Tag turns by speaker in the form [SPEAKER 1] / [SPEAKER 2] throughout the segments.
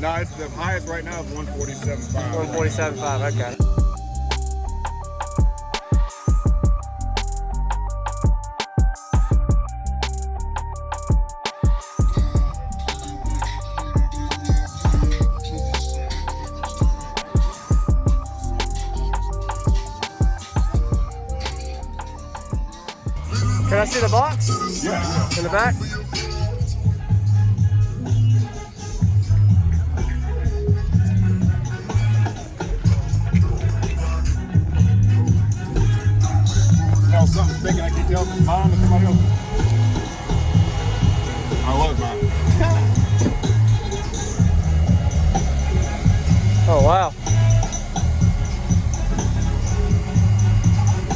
[SPEAKER 1] No, it's the highest right now is 147.5.
[SPEAKER 2] 147.5, okay. Can I see the box?
[SPEAKER 1] Yeah.
[SPEAKER 2] In the back?
[SPEAKER 1] Now something's thinking I can tell if it's mine or somebody else. I was mine.
[SPEAKER 2] Oh wow.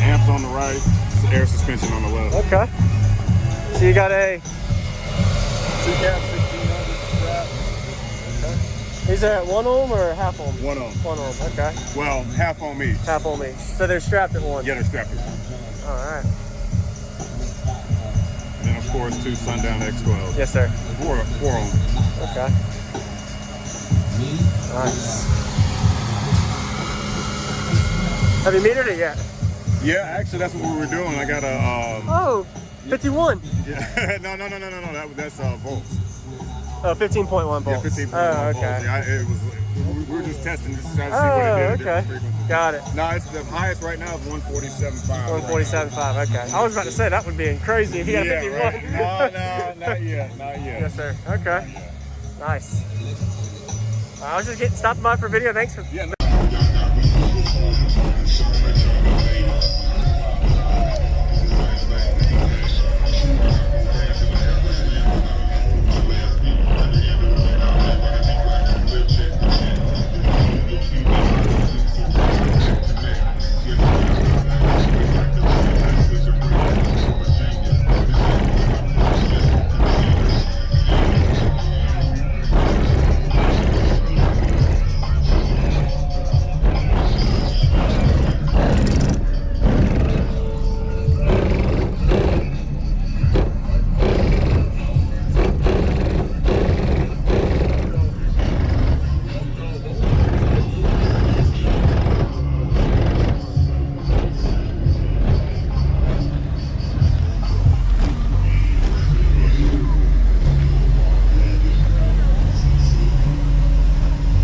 [SPEAKER 1] Amps on the right, air suspension on the left.
[SPEAKER 2] Okay. So you got a...
[SPEAKER 1] 2 cap 1600 strap.
[SPEAKER 2] Okay. These are at 1 ohm or half ohm?
[SPEAKER 1] 1 ohm.
[SPEAKER 2] 1 ohm, okay.
[SPEAKER 1] Well, half ohm each.
[SPEAKER 2] Half ohm each. So they're strapped at 1?
[SPEAKER 1] Yeah, they're strapped at 1.
[SPEAKER 2] Alright.
[SPEAKER 1] And then of course 2 Sundown X12.
[SPEAKER 2] Yes sir.
[SPEAKER 1] 4 ohm.
[SPEAKER 2] Okay. Nice. Have you metered it yet?
[SPEAKER 1] Yeah, actually that's what we were doing. I got a...
[SPEAKER 2] Oh, 51.
[SPEAKER 1] Yeah. no. That's volts.
[SPEAKER 2] Oh, 15.1 volts.
[SPEAKER 1] Yeah, 15.1
[SPEAKER 2] oh, okay.
[SPEAKER 1] volts. Yeah, we were just testing just trying to see what it did.
[SPEAKER 2] Okay. Got it.
[SPEAKER 1] No, it's the highest right now is 147.5.
[SPEAKER 2] 147.5. Okay. I was about to say that would be crazy if you had a 51.
[SPEAKER 1] Right. No, not yet.
[SPEAKER 2] Yes, sir. Okay. Nice. I was just stopping by for video. Thanks for.
[SPEAKER 1] Yeah.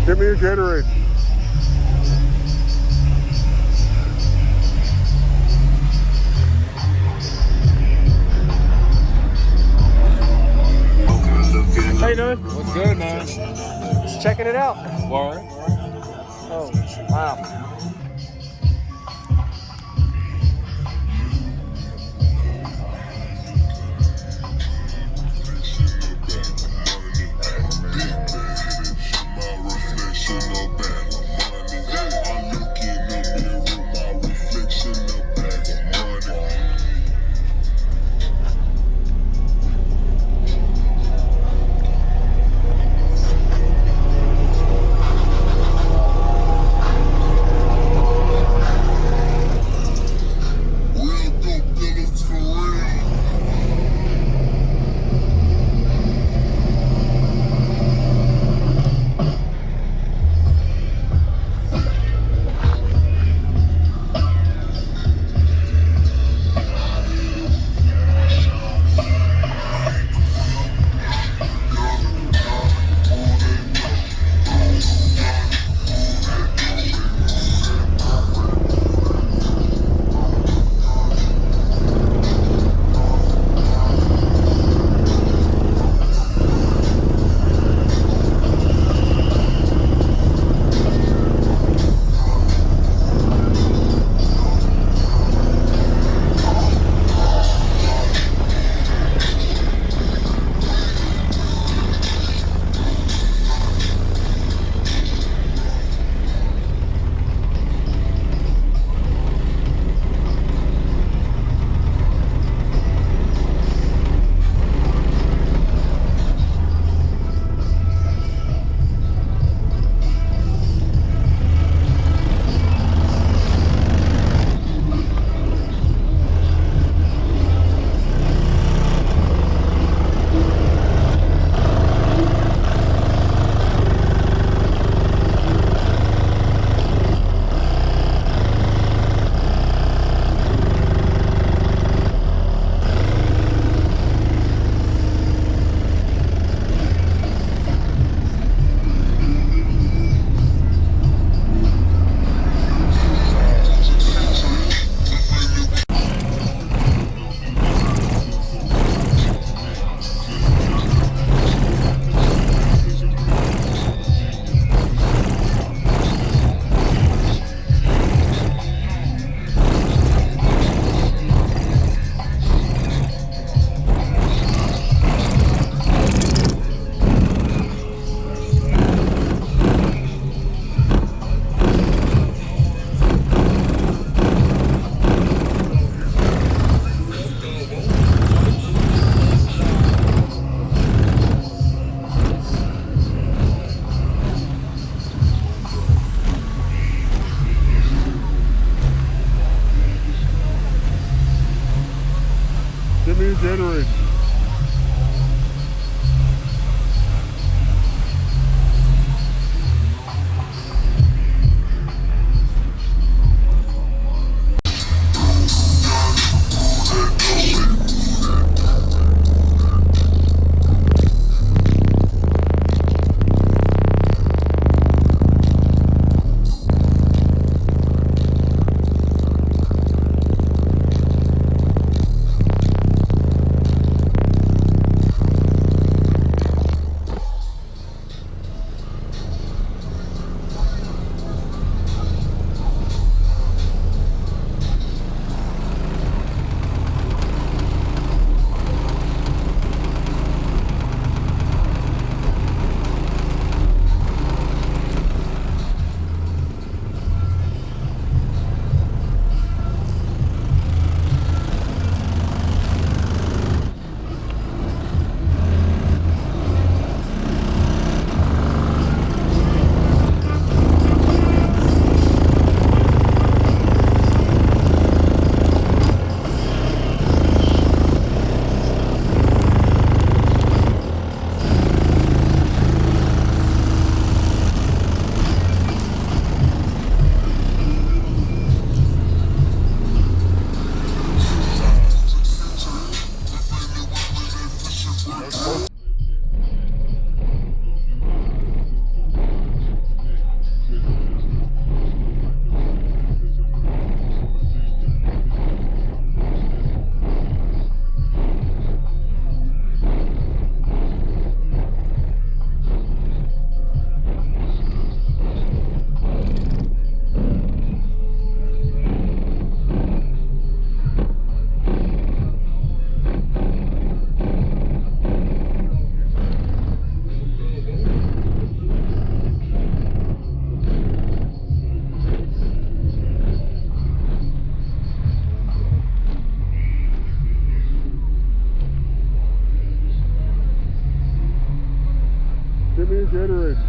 [SPEAKER 1] Give me a Gatorade.
[SPEAKER 2] How you doing?
[SPEAKER 1] What's good, man?
[SPEAKER 2] Just checking it out.
[SPEAKER 1] Word.
[SPEAKER 2] Oh, wow.
[SPEAKER 1] me generate. Give me a generator.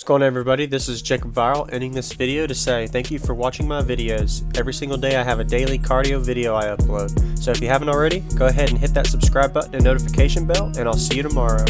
[SPEAKER 2] What's going on, everybody? This is JacobViral, ending this video to say thank you for watching my videos. Every single day I have a daily cardio video I upload. So if you haven't already, go ahead and hit that subscribe button and notification bell, and I'll see you tomorrow.